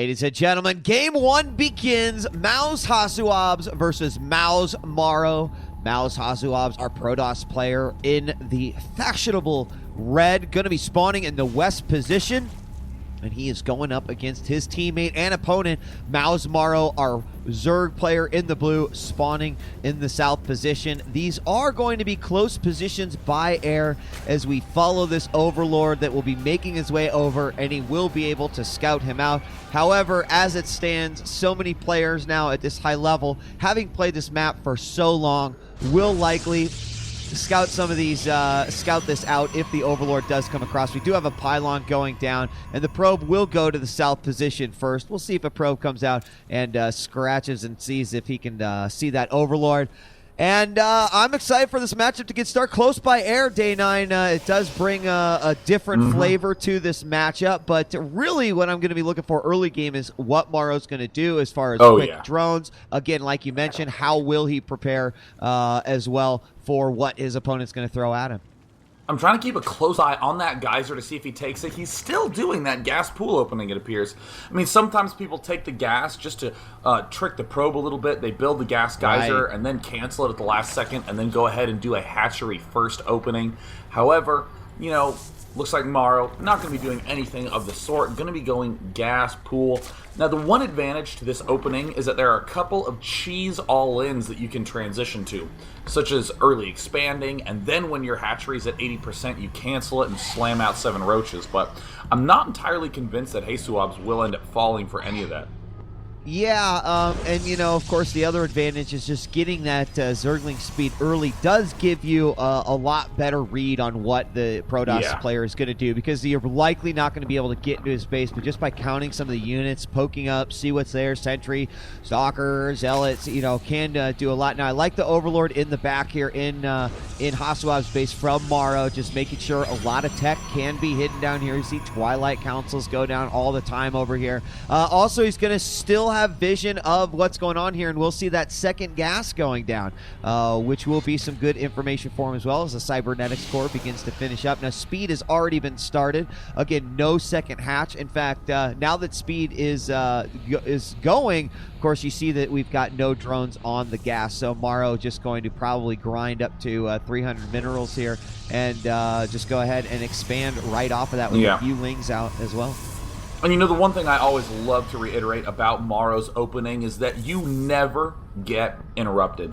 Ladies and gentlemen, game one begins. mouz.HasuObs versus mouz.Morrow. mouz.HasuObs, our Protoss player in the fashionable red, going to be spawning in the west position. And he is going up against his teammate and opponent, mouz.Morrow, our Zerg player in the blue, spawning in the south position. These are going to be close positions by air as we follow this Overlord that will be making his way over, and he will be able to scout him out. However, as it stands, so many players now at this high level, having played this map for so long, will likely scout some of these, scout this out if the Overlord does come across. We do have a pylon going down, and the probe will go to the south position first. We'll see if a probe comes out and scratches and sees if he can see that Overlord. And I'm excited for this matchup to get started. Close by air, Day 9. It does bring a different flavor to this matchup, but really what I'm going to be looking for early game is what Morrow's going to do as far as quick drones. Again, like you mentioned, how will he prepare as well for what his opponent's going to throw at him? I'm trying to keep a close eye on that geyser to see if he takes it. He's still doing that gas pool opening, it appears. I mean, sometimes people take the gas just to trick the probe a little bit. They build the gas geyser and then cancel it at the last second and then go ahead and do a hatchery first opening. However, you know, looks like Morrow not going to be doing anything of the sort. Going to be going gas pool. Now, the one advantage to this opening is that there are a couple of cheese all-ins that you can transition to, such as early expanding, and then when your hatchery's at 80%, you cancel it and slam out 7 roaches. But I'm not entirely convinced that HasuObs will end up falling for any of that. Yeah, and you know, of course, the other advantage is just getting that Zergling speed early does give you a lot better read on what the Protoss player is going to do, because you're likely not going to be able to get into his base, but just by counting some of the units, poking up, see what's there, Sentry, Stalker, Zealots, you know, can do a lot. Now, I like the Overlord in the back here in HasuObs base from Morrow, just making sure a lot of tech can be hidden down here. You see Twilight Councils go down all the time over here. Also, he's going to still have vision of what's going on here, and we'll see that second gas going down, which will be some good information for him, as well as the cybernetics core begins to finish up. Now, speed has already been started. Again, no second hatch. In fact, now that speed is going, of course, you see that we've got no drones on the gas, so Morrow just going to probably grind up to 300 minerals here and just go ahead and expand right off of that with a few lings out as well. And you know, the one thing I always love to reiterate about Morrow's opening is that you never get interrupted.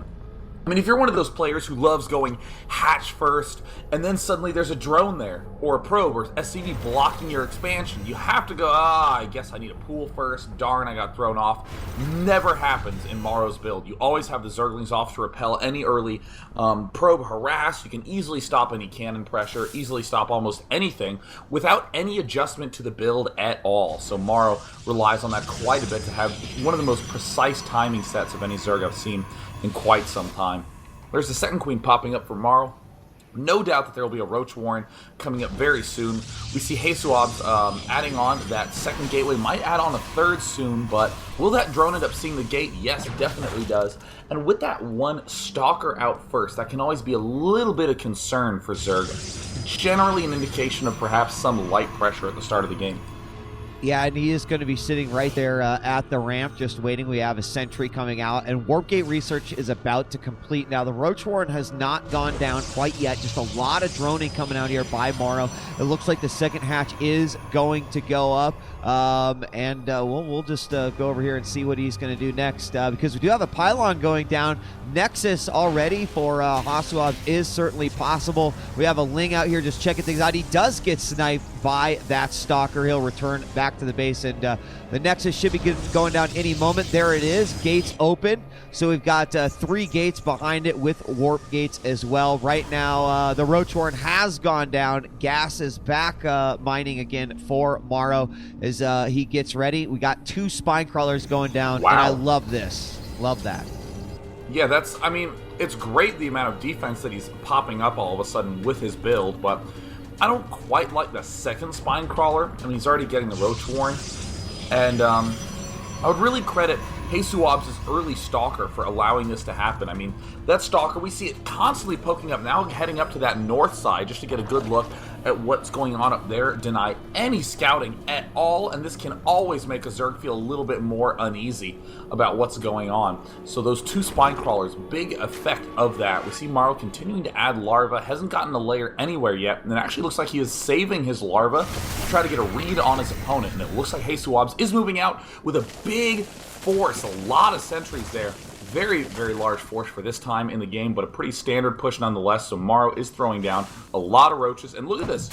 I mean, if you're one of those players who loves going hatch first, and then suddenly there's a drone there, or a probe, or SCV blocking your expansion, you have to go, I guess I need a pool first, darn, I got thrown off. Never happens in Morrow's build. You always have the Zerglings off to repel any early probe harass. You can easily stop any cannon pressure, easily stop almost anything, without any adjustment to the build at all. So Morrow relies on that quite a bit to have one of the most precise timing sets of any Zerg I've seen in quite some time. There's the second queen popping up for Morrow. No doubt that there will be a Roach Warren coming up very soon. We see HasuObs adding on that second gateway, might add on a third soon, but will that drone end up seeing the gate? Yes, it definitely does. And with that one Stalker out first, that can always be a little bit of concern for Zerg. Generally an indication of perhaps some light pressure at the start of the game. Yeah, and he is going to be sitting right there at the ramp, just waiting. We have a sentry coming out, and Warp Gate research is about to complete. Now, the Roach Warren has not gone down quite yet. Just a lot of droning coming out here by Morrow. It looks like the second hatch is going to go up, and we'll just go over here and see what he's going to do next, because we do have a pylon going down. Nexus already for HasuObs is certainly possible. We have a Ling out here just checking things out. He does get sniped by that Stalker. He'll return back to the base, and the Nexus should be going down any moment. There it is. Gates open. So we've got 3 gates behind it with warp gates as well. Right now, the Roach Warren has gone down. Gas is back mining again for Morrow as he gets ready. We got 2 spine crawlers going down, and I love this. Love that. Yeah, that's, I mean, it's great the amount of defense that he's popping up all of a sudden with his build, but I don't quite like the second spine crawler. I mean, he's already getting the Roach Warren. And I would really credit HasuObs' early Stalker for allowing this to happen. I mean, that Stalker, we see it constantly poking up, now heading up to that north side just to get a good look at what's going on up there, deny any scouting at all, and this can always make a Zerg feel a little bit more uneasy about what's going on. So those 2 spine crawlers, big effect of that. We see Morrow continuing to add larva, hasn't gotten a layer anywhere yet, and it actually looks like he is saving his larva to try to get a read on his opponent, and it looks like HasuObs is moving out with a big force, a lot of sentries there. Very, very large force for this time in the game, but a pretty standard push nonetheless. So Morrow is throwing down a lot of roaches. And look at this.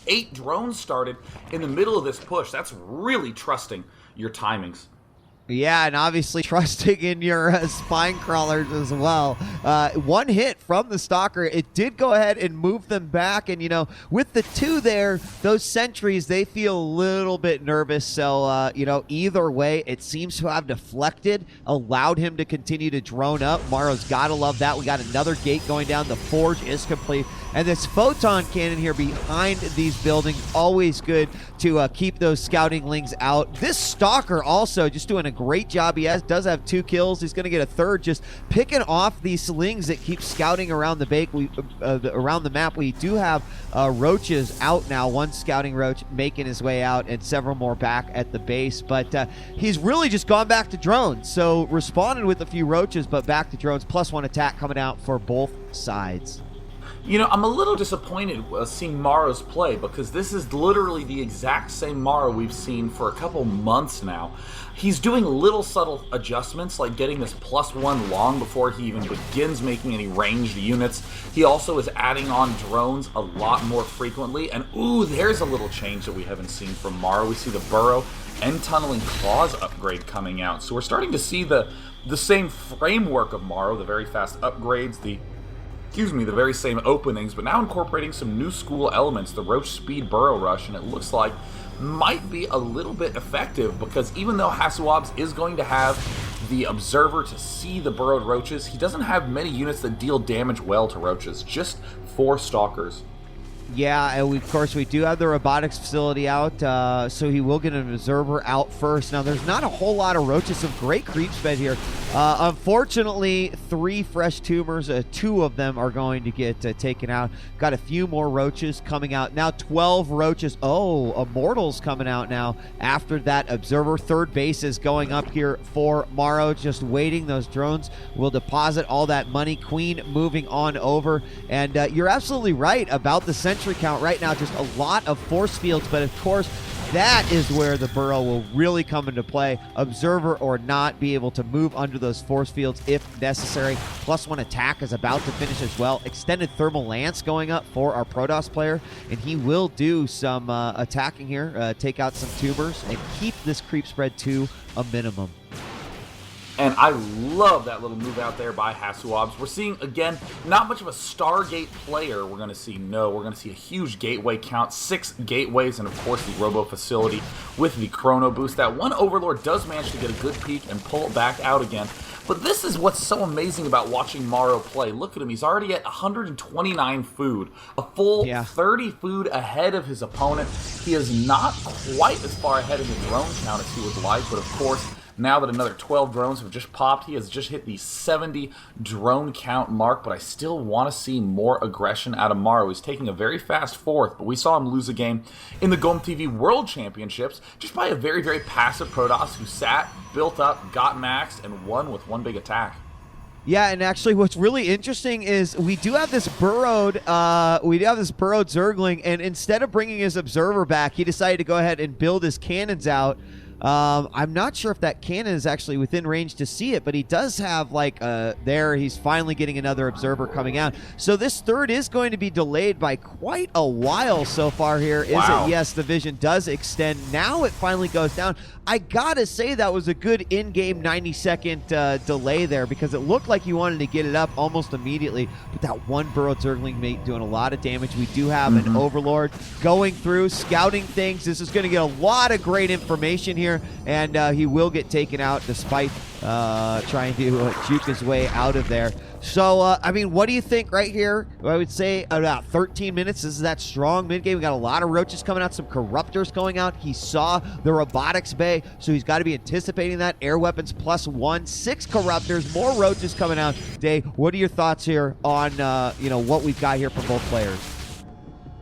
8 drones started in the middle of this push. That's really trusting your timings. Yeah, and obviously trusting in your spine crawlers as well. 1 hit from the Stalker. It did go ahead and move them back. And, you know, with the 2 there, those sentries, they feel a little bit nervous. So, you know, either way, it seems to have deflected, allowed him to continue to drone up. Morrow's got to love that. We got another gate going down. The forge is complete. And this photon cannon here behind these buildings, always good to keep those scouting lings out. This Stalker also just doing a great job. He does have 2 kills. He's going to get a 3rd, just picking off these slings that keep scouting around the around the map. We do have roaches out now. 1 scouting roach making his way out, and several more back at the base. But he's really just gone back to drones. So responded with a few roaches, but back to drones. +1 attack coming out for both sides. You know, I'm a little disappointed seeing Morrow's play, because this is literally the exact same Morrow we've seen for a couple months now. He's doing little subtle adjustments, like getting this +1 long before he even begins making any ranged units. He also is adding on drones a lot more frequently, and ooh, there's a little change that we haven't seen from Morrow. We see the burrow and tunneling claws upgrade coming out, so we're starting to see the same framework of Morrow, the very fast upgrades, the very same openings, but now incorporating some new school elements, the Roach Speed Burrow Rush, and it looks like might be a little bit effective, because even though HasuObs is going to have the Observer to see the burrowed roaches, he doesn't have many units that deal damage well to roaches, just 4 Stalkers. Yeah, and of course we do have the robotics facility out, so he will get an observer out first. Now, there's not a whole lot of roaches, some great creep sped here. Unfortunately, 3 fresh tumors, 2 of them are going to get taken out. Got a few more roaches coming out. Now 12 roaches. Oh, Immortals coming out now after that observer. 3rd base is going up here for Morrow, just waiting. Those drones will deposit all that money. Queen moving on over, and you're absolutely right about the sentry count right now. Just a lot of force fields, but of course that is where the burrow will really come into play. Observer or not, be able to move under those force fields if necessary. +1 attack is about to finish as well. Extended thermal lance going up for our Protoss player, and he will do some attacking here, take out some tubers, and keep this creep spread to a minimum. And I love that little move out there by HasuObs. We're seeing, again, not much of a Stargate player we're going to see. No, we're going to see a huge gateway count, 6 gateways, and of course the Robo facility with the Chrono Boost. That one Overlord does manage to get a good peek and pull it back out again. But this is what's so amazing about watching Morrow play. Look at him. He's already at 129 food, a full 30 food ahead of his opponent. He is not quite as far ahead in the drone count as he would like, but of course, now that another 12 drones have just popped, he has just hit the 70 drone count mark, but I still want to see more aggression out of Morrow. He's taking a very fast 4th, but we saw him lose a game in the GOM TV World Championships just by a very, very passive Protoss who sat, built up, got maxed, and won with 1 big attack. Yeah, and actually what's really interesting is we do have this burrowed Zergling, and instead of bringing his observer back, he decided to go ahead and build his cannons out. I'm not sure if that cannon is actually within range to see it, but he does have, like, there, he's finally getting another observer coming out. So this 3rd is going to be delayed by quite a while so far here. Wow. Is it? Yes, the vision does extend. Now it finally goes down. I gotta say that was a good in-game 90-second delay there, because it looked like he wanted to get it up almost immediately, but that one burrowed Zergling mate doing a lot of damage. We do have an Overlord going through, scouting things. This is going to get a lot of great information here. And he will get taken out despite trying to juke his way out of there. So, I mean, what do you think right here? I would say about 13 minutes. This is that strong mid-game. We got a lot of roaches coming out, some corruptors going out. He saw the robotics bay, so he's got to be anticipating that. Air weapons +1, 6 corruptors, more roaches coming out. Day, what are your thoughts here on, you know, what we've got here for both players?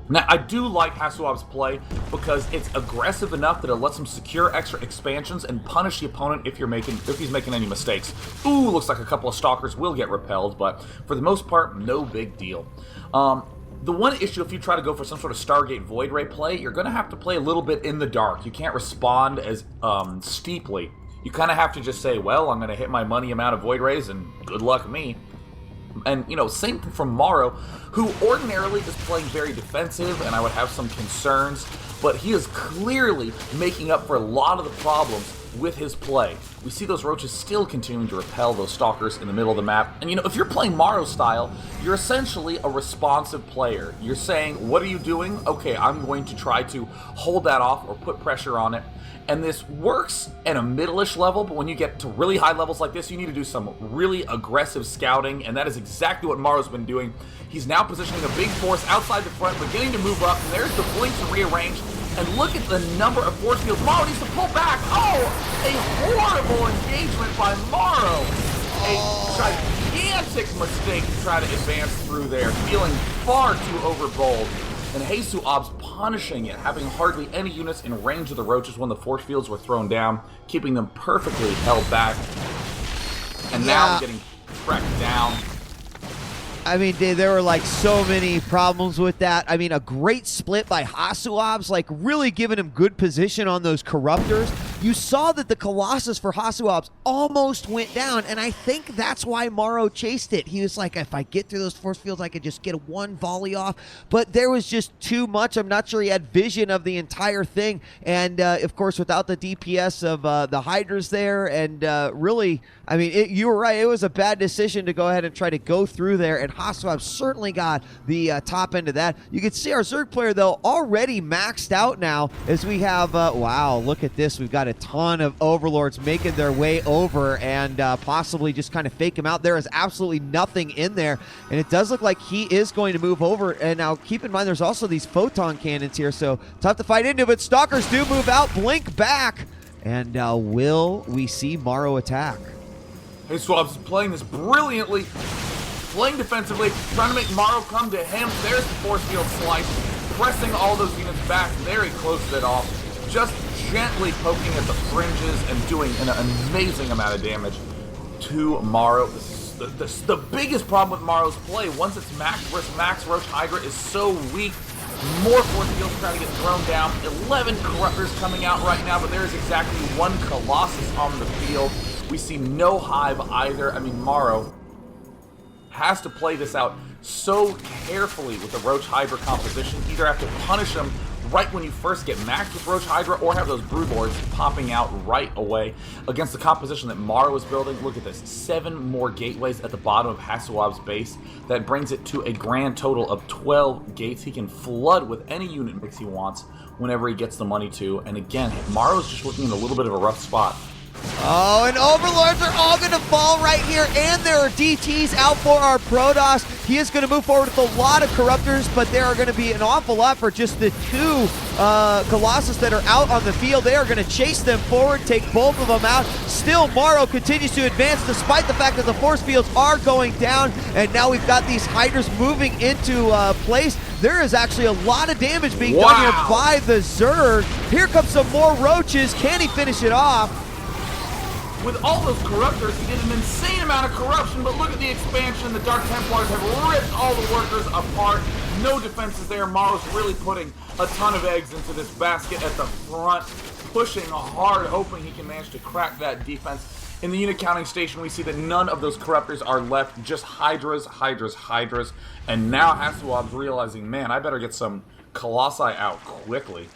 Now, I do like HasuObs' play because it's aggressive enough that it lets him secure extra expansions and punish the opponent if he's making any mistakes. Ooh, looks like a couple of Stalkers will get repelled, but for the most part, no big deal. The one issue, if you try to go for some sort of Stargate Void Ray play, you're going to have to play a little bit in the dark. You can't respond as steeply. You kind of have to just say, well, I'm going to hit my money amount of Void Rays, and good luck me. And, you know, same thing from Morrow, who ordinarily is playing very defensive, and I would have some concerns, but he is clearly making up for a lot of the problems with his play. We see those roaches still continuing to repel those stalkers in the middle of the map. And, you know, if you're playing Morrow style, you're essentially a responsive player. You're saying, what are you doing? Okay, I'm going to try to hold that off or put pressure on it. And this works at a middle-ish level, but when you get to really high levels like this, you need to do some really aggressive scouting, and that is exactly what Morrow's been doing. He's now positioning a big force outside the front, beginning to move up, and there's the blink to rearrange. And look at the number of force fields. Morrow needs to pull back. Oh, a horrible engagement by Morrow. A gigantic mistake to try to advance through there, feeling far too overbold. And HasuObs punishing it, having hardly any units in range of the roaches when the force fields were thrown down, keeping them perfectly held back. And now getting tracked down. I mean, there were like so many problems with that. I mean, a great split by HasuObs, like really giving him good position on those corruptors. You saw that the Colossus for HasuObs almost went down, and I think that's why Morrow chased it. He was like, if I get through those force fields, I could just get one volley off. But there was just too much. I'm not sure he had vision of the entire thing. And, of course, without the DPS of the Hydras there, and really, I mean, you were right. It was a bad decision to go ahead and try to go through there, and HasuObs certainly got the top end of that. You can see our Zerg player, though, already maxed out now as we have, wow, look at this. We've got a ton of Overlords making their way over and possibly just kind of fake him out. There is absolutely nothing in there, and it does look like he is going to move over. And now keep in mind, there's also these photon cannons here, so tough to fight into, but Stalkers do move out, blink back, and will we see Morrow attack? HasuObs is playing this brilliantly, playing defensively, trying to make Morrow come to him. There's the force field slice, pressing all those units back. There he closes it off, just gently poking at the fringes and doing an amazing amount of damage to Morrow. The biggest problem with Morrow's play, once it's max versus max, Roach Hydra is so weak. More force fields trying to get thrown down. 11 Corruptors coming out right now, but there is exactly one Colossus on the field. We see no Hive either. I mean, Morrow has to play this out so carefully with the Roach Hydra composition. Either have to punish them right when you first get maxed with Roach Hydra, or have those broodlords popping out right away against the composition that Morrow is building. Look at this, 7 more gateways at the bottom of HasuObs' base. That brings it to a grand total of 12 gates. He can flood with any unit mix he wants whenever he gets the money to. And again, Morrow's just looking in a little bit of a rough spot. Oh, and Overlords are all going to fall right here, and there are DTs out for our Protoss. He is going to move forward with a lot of Corruptors, but there are going to be an awful lot for just the 2 Colossus that are out on the field. They are going to chase them forward, take both of them out. Still, Morrow continues to advance despite the fact that the force fields are going down, and now we've got these Hydras moving into place. There is actually a lot of damage being done here by the Zerg. Here comes some more Roaches. Can he finish it off? With all those Corruptors, he did an insane amount of corruption, but look at the expansion. The Dark Templars have ripped all the workers apart. No defenses there. Morrow's really putting a ton of eggs into this basket at the front, pushing hard, hoping he can manage to crack that defense. In the unit counting station, we see that none of those Corruptors are left, just Hydras, Hydras, Hydras. And now HasuObs realizing, man, I better get some Colossi out quickly.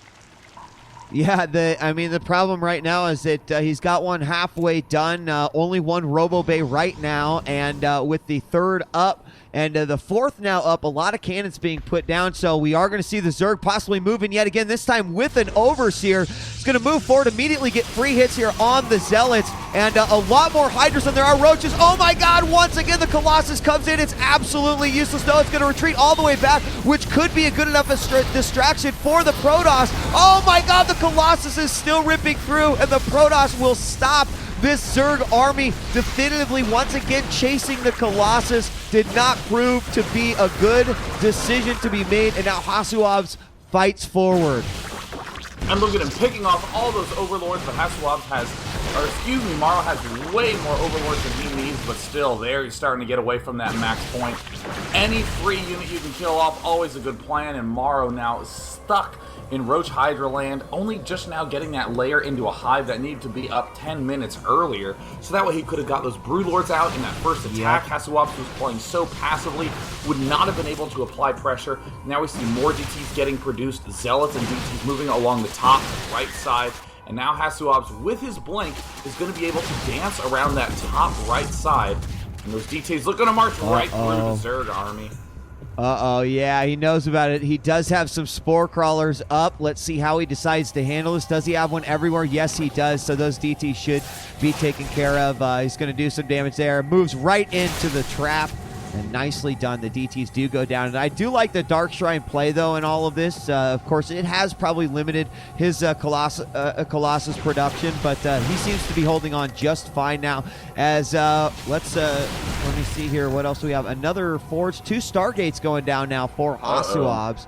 Yeah, the problem right now is that he's got one halfway done, only one Robo Bay right now, and with the 3rd up and the 4th now up, a lot of cannons being put down, so we are going to see the Zerg possibly moving yet again, this time with an Overseer. He's going to move forward, immediately get free hits here on the Zealots, and a lot more Hydras than there are Roaches. Oh my god, once again the Colossus comes in. It's absolutely useless though. It's going to retreat all the way back, which could be a good enough distraction for the Protoss. Oh my god, the Colossus is still ripping through, and the Protoss will stop This Zerg army definitively once again chasing the Colossus did not prove to be a good decision to be made, and now HasuObs fights forward. And look at him picking off all those overlords, but HasuObs Morrow has way more overlords than he needs, but still there he's starting to get away from that max point. Any free unit you can kill off, always a good plan, and Morrow now is stuck in Roach Hydra land, only just now getting that layer into a hive that needed to be up 10 minutes earlier, so that way he could have got those Broodlords out in that first attack. Yep. HasuObs was playing so passively, would not have been able to apply pressure. Now we see more DTs getting produced, Zealots and DTs moving along the top right side, and now HasuObs with his blink is going to be able to dance around that top right side, and those DTs looking to march right through the Zerg army. Uh-oh, yeah, he knows about it. He does have some Spore Crawlers up. Let's see how he decides to handle this. Does he have one everywhere? Yes, he does, so those DTs should be taken care of. He's going to do some damage there. Moves right into the trap, and nicely done. The DTs do go down, and I do like the Dark Shrine play, though, in all of this. Of course, it has probably limited his Colossus production, but he seems to be holding on just fine now. As let me see here. What else do we have? Another Forge. 2 Stargates going down now for HasuObs.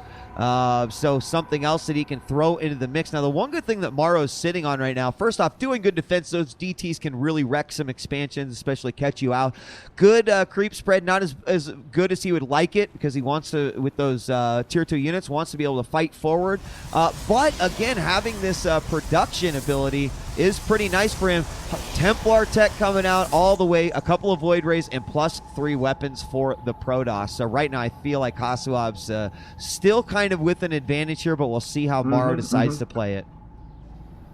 So something else that he can throw into the mix. Now, the one good thing that Morrow's sitting on right now, first off, doing good defense. Those DTs can really wreck some expansions, especially catch you out. Good creep spread, not as good as he would like it, because he wants to, with those tier 2 units, wants to be able to fight forward. But again, having this production ability is pretty nice for him. Templar tech coming out all the way, a couple of Void Rays, and +3 weapons for the Protoss. So right now I feel like HasuObs still kind of with an advantage here, but we'll see how Morrow decides to play it.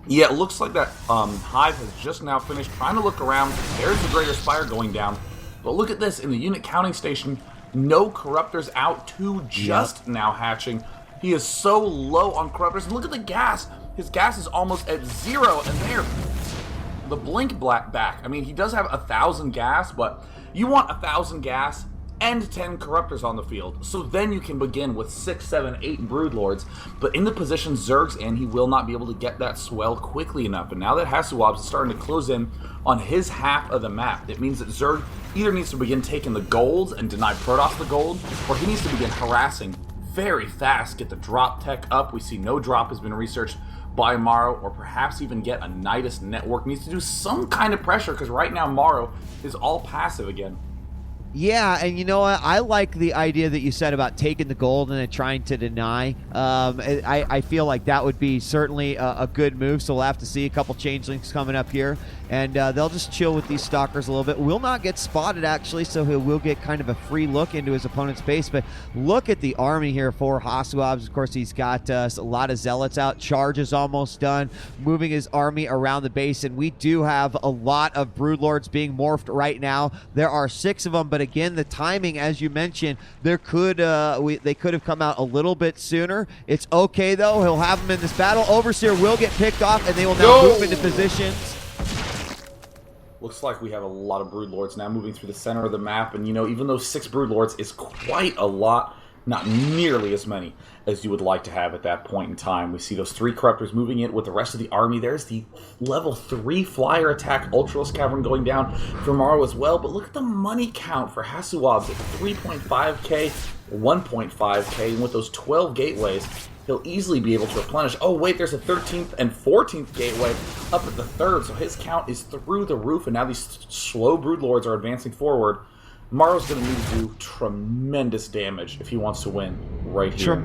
Yeah, it looks like that hive has just now finished trying to look around. There's the Greater Spire going down. But look at this, in the unit counting station, no Corruptors out, 2 just now hatching. He is so low on Corruptors, and look at the gas. His gas is almost at 0, and there, the blink back. I mean, he does have 1,000 gas, but you want 1,000 gas and 10 Corruptors on the field. So then you can begin with 6, 7, 8 Broodlords. But in the position Zerg's in, he will not be able to get that swell quickly enough. And now that HasuObs is starting to close in on his half of the map, it means that Zerg either needs to begin taking the golds and deny Protoss the gold, or he needs to begin harassing very fast, get the drop tech up. We see no drop has been researched by Morrow, or perhaps even get a Nidus network. Needs to do some kind of pressure, because right now Morrow is all passive again. Yeah, and you know what? I like the idea that you said about taking the gold and then trying to deny. I feel like that would be certainly a good move, so we'll have to see a couple changelings coming up here. And they'll just chill with these stalkers a little bit. Will not get spotted, actually, so he will get kind of a free look into his opponent's base. But look at the army here for HasuObs. Of course, he's got a lot of Zealots out. Charge is almost done, moving his army around the base. And we do have a lot of Broodlords being morphed right now. There are 6 of them, but again, the timing, as you mentioned, they could have come out a little bit sooner. It's okay, though. He'll have them in this battle. Overseer will get picked off, and they will now move into positions. Looks like we have a lot of Broodlords now moving through the center of the map, and you know, even though 6 Broodlords is quite a lot, not nearly as many as you would like to have at that point in time. We see those 3 Corruptors moving in with the rest of the army. There's the level 3 flyer attack Ultralos Cavern going down for Morrow as well, but look at the money count for HasuObs at 3.5k, 1.5k, and with those 12 gateways, he'll easily be able to replenish. Oh wait, there's a 13th and 14th gateway up at the 3rd, so his count is through the roof, and now these slow Broodlords are advancing forward. Morrow's going to need to do tremendous damage if he wants to win right here.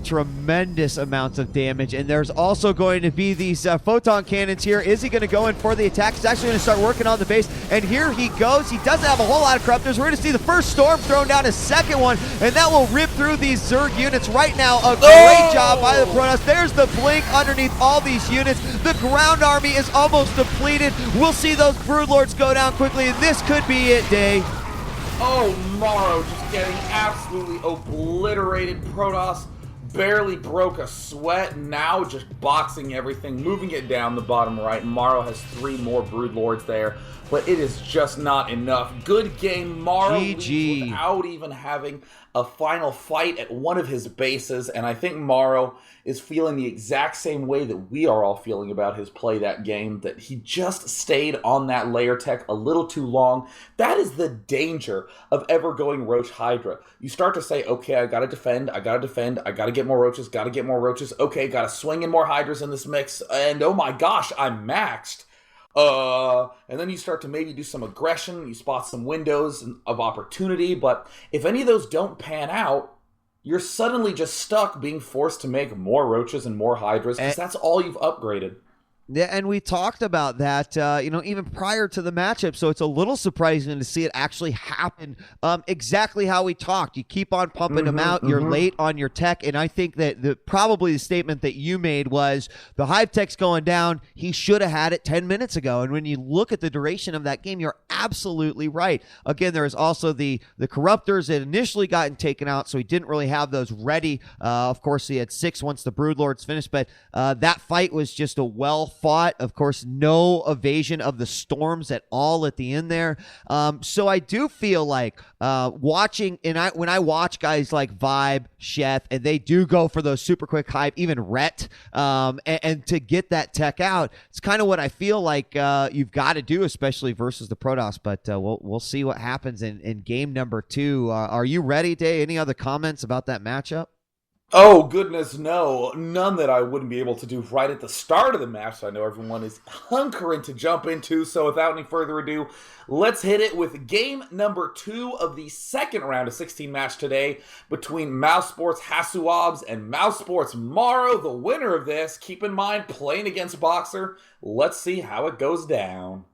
Tremendous amounts of damage. And there's also going to be these photon cannons here. Is he going to go in for the attack? He's actually going to start working on the base. And here he goes. He doesn't have a whole lot of Corruptors. We're going to see the first Storm thrown down, a second one, and that will rip through these Zerg units right now. A great job by the Protoss. There's the blink underneath all these units. The ground army is almost depleted. We'll see those Broodlords go down quickly. This could be it, Day. Oh, Morrow just getting absolutely obliterated. Protoss barely broke a sweat. Now just boxing everything, moving it down the bottom right. Morrow has 3 more Broodlords there. but it is just not enough. Good game, Morrow leads GG. without even having a final fight at one of his bases, and I think Morrow is feeling the exact same way that we are all feeling about his play that game, that he just stayed on that layer tech a little too long. That is the danger of ever going Roach Hydra. You start to say, okay, I gotta defend, I gotta get more Roaches, okay, gotta swing in more Hydras in this mix, and oh my gosh, I'm maxed. And then you start to maybe do some aggression, you spot some windows of opportunity, but if any of those don't pan out, you're suddenly just stuck being forced to make more Roaches and more Hydras, because that's all you've upgraded. Yeah, and we talked about that, even prior to the matchup, so it's a little surprising to see it actually happen exactly how we talked. You keep on pumping them out, you're late on your tech, and I think that probably the statement that you made was the Hive tech's going down, he should have had it 10 minutes ago, and when you look at the duration of that game, you're absolutely right. Again, there is also the Corruptors that initially gotten taken out, so he didn't really have those ready. Of course, he had 6 once the Broodlords finished, but that fight was just a well-fought. Of course, no evasion of the storms at all at the end there. So I do feel like watching, and when I watch guys like Vibe, Chef, and they do go for those super quick Hive, even Rhett, and to get that tech out, it's kind of what I feel like you've got to do, especially versus the Protoss. But we'll see what happens in game number 2. Are you ready, Day? Any other comments about that matchup? Oh, goodness, no. None that I wouldn't be able to do right at the start of the match, so I know everyone is hunkering to jump into. So without any further ado, let's hit it with game number 2 of the second round of 16 match today between mouz.HasuObs and mouz.Morrow. The winner of this, keep in mind, playing against Boxer. Let's see how it goes down.